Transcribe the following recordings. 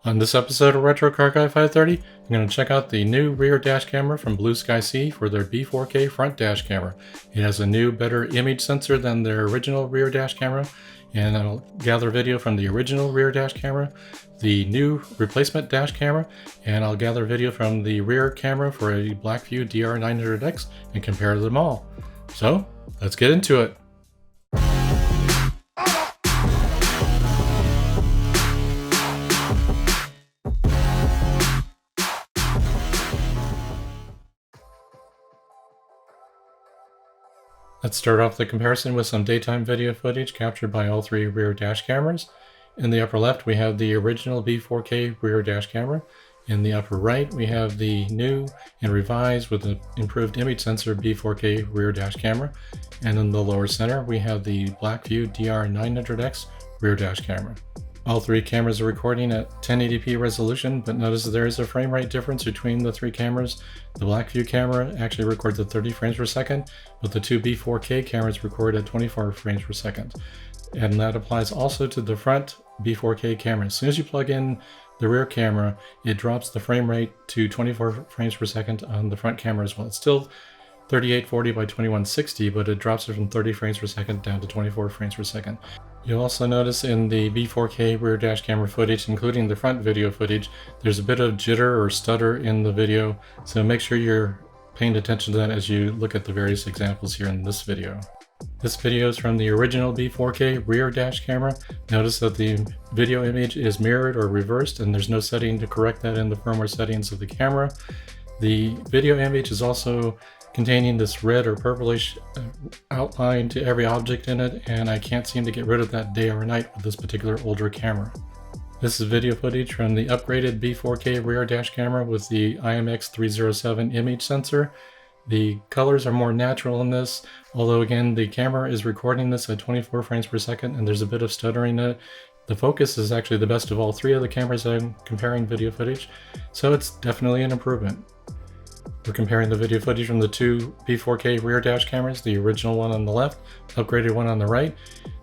On this episode of Retro Car Guy 530, I'm going to check out the new rear dash camera from Blueskysea for their B4K front dash camera. It has a new, better image sensor than their original rear dash camera, and I'll gather video from the original rear dash camera, the new replacement dash camera, and I'll gather video from the rear camera for a Blackview DR900X and compare them all. So, let's get into it. Let's start off the comparison with some daytime video footage captured by all three rear dash cameras. In the upper left, we have the original B4K rear dash camera. In the upper right, we have the new and revised with an improved image sensor B4K rear dash camera. And in the lower center, we have the Blackview DR900X rear dash camera. All three cameras are recording at 1080p resolution, but notice that there is a frame rate difference between the three cameras. The Blackview camera actually records at 30 frames per second, but the two B4K cameras record at 24 frames per second. And that applies also to the front B4K camera. As soon as you plug in the rear camera, it drops the frame rate to 24 frames per second on the front camera as well. It's still 3840 by 2160, but it drops it from 30 frames per second down to 24 frames per second. You'll also notice in the B4K rear dash camera footage, including the front video footage, there's a bit of jitter or stutter in the video, so make sure you're paying attention to that as you look at the various examples here in this video. This video is from the original B4K rear dash camera. Notice that the video image is mirrored or reversed, and there's no setting to correct that in the firmware settings of the camera. The video image is also containing this red or purplish outline to every object in it, and I can't seem to get rid of that day or night with this particular older camera. This is video footage from the upgraded B4K rear dash camera with the IMX307 image sensor. The colors are more natural in this, although again the camera is recording this at 24 frames per second and there's a bit of stuttering in it. The focus is actually the best of all three of the cameras I'm comparing video footage, so it's definitely an improvement. We're comparing the video footage from the two B4K rear dash cameras, the original one on the left, upgraded one on the right.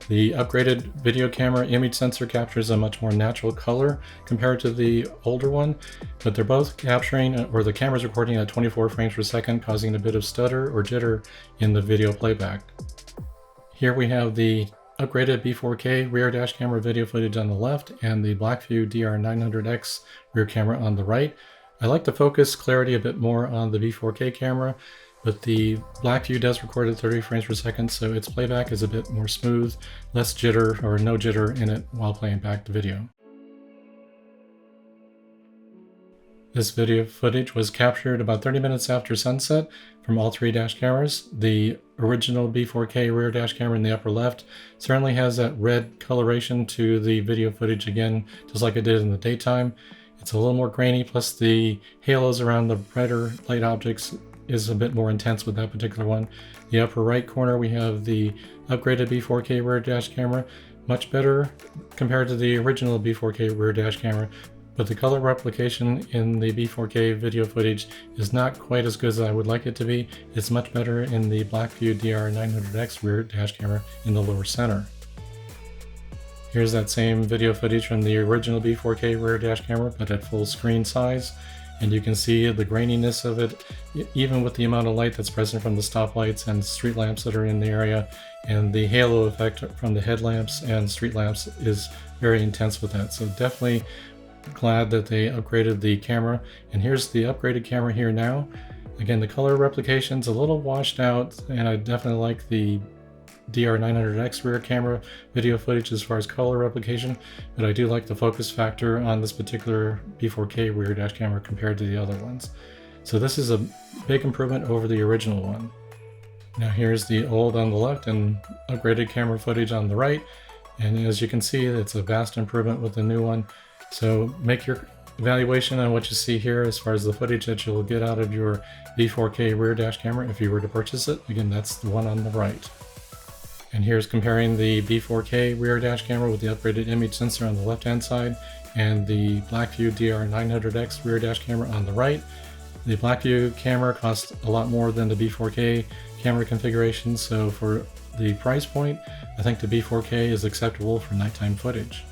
The upgraded video camera image sensor captures a much more natural color compared to the older one, but they're both capturing, or the camera's recording at 24 frames per second, causing a bit of stutter or jitter in the video playback. Here we have the upgraded B4K rear dash camera video footage on the left and the Blackview DR900X rear camera on the right. I like to focus clarity a bit more on the B4K camera, but the Blackview does record at 30 frames per second, so its playback is a bit more smooth, less jitter or no jitter in it while playing back the video. This video footage was captured about 30 minutes after sunset from all three dash cameras. The original B4K rear dash camera in the upper left certainly has that red coloration to the video footage again, just like it did in the daytime. It's a little more grainy, plus the halos around the brighter light objects is a bit more intense with that particular one. The upper right corner we have the upgraded B4K rear dash camera, much better compared to the original B4K rear dash camera, but the color replication in the B4K video footage is not quite as good as I would like it to be. It's much better in the Blackview DR900X rear dash camera in the lower center. Here's that same video footage from the original B4K rear dash camera, but at full screen size. And you can see the graininess of it, even with the amount of light that's present from the stoplights and street lamps that are in the area. And the halo effect from the headlamps and street lamps is very intense with that. So definitely glad that they upgraded the camera. And here's the upgraded camera here now. Again, the color replication's a little washed out, and I definitely like the DR900X rear camera video footage as far as color replication, but I do like the focus factor on this particular B4K rear dash camera compared to the other ones. So this is a big improvement over the original one. Now here's the old on the left and upgraded camera footage on the right, and as you can see, it's a vast improvement with the new one. So make your evaluation on what you see here as far as the footage that you'll get out of your B4K rear dash camera if you were to purchase it. Again, that's the one on the right. And here's comparing the B4K rear dash camera with the upgraded image sensor on the left hand side and the Blackview DR900X rear dash camera on the right. The Blackview camera costs a lot more than the B4K camera configuration, so for the price point, I think the B4K is acceptable for nighttime footage.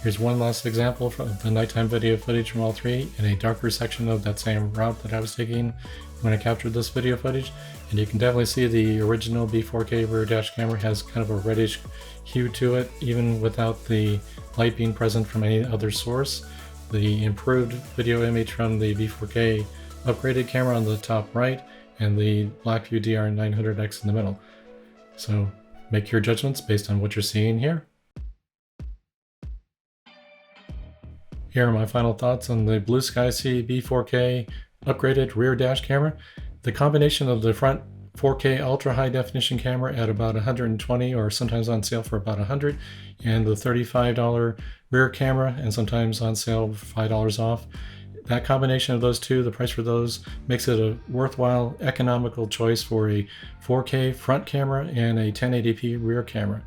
Here's one last example from the nighttime video footage from all three in a darker section of that same route that I was taking when I captured this video footage. And you can definitely see the original B4K rear dash camera has kind of a reddish hue to it, even without the light being present from any other source. The improved video image from the B4K upgraded camera on the top right, and the Blackview DR900X in the middle. So make your judgments based on what you're seeing here. Here are my final thoughts on the Blueskysea B4K upgraded rear dash camera. The combination of the front 4K ultra high definition camera at about 120, or sometimes on sale for about 100, and the $35 rear camera, and sometimes on sale $5 off. That combination of those two, the price for those, makes it a worthwhile, economical choice for a 4K front camera and a 1080p rear camera.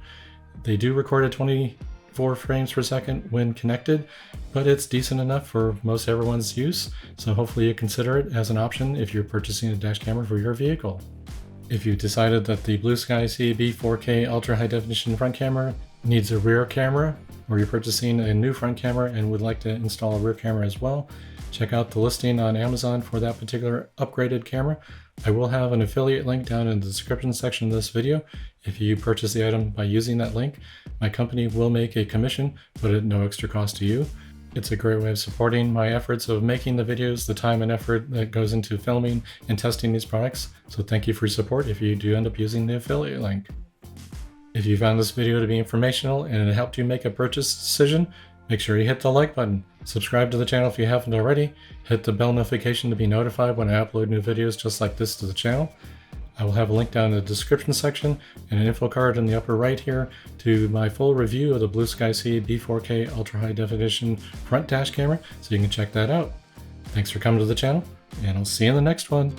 They do record at 24 frames per second when connected, but it's decent enough for most everyone's use, so hopefully you consider it as an option if you're purchasing a dash camera for your vehicle. If you've decided that the Blueskysea B4K ultra high definition front camera needs a rear camera, or you're purchasing a new front camera and would like to install a rear camera as well, check out the listing on Amazon for that particular upgraded camera. I will have an affiliate link down in the description section of this video. If you purchase the item by using that link, my company will make a commission, but at no extra cost to you. It's a great way of supporting my efforts of making the videos, the time and effort that goes into filming and testing these products. So thank you for your support if you do end up using the affiliate link. If you found this video to be informational and it helped you make a purchase decision, make sure you hit the like button, subscribe to the channel if you haven't already, hit the bell notification to be notified when I upload new videos just like this to the channel. I will have a link down in the description section and an info card in the upper right here to my full review of the Blueskysea B4K Ultra High Definition front dash camera, so you can check that out. Thanks for coming to the channel, and I'll see you in the next one.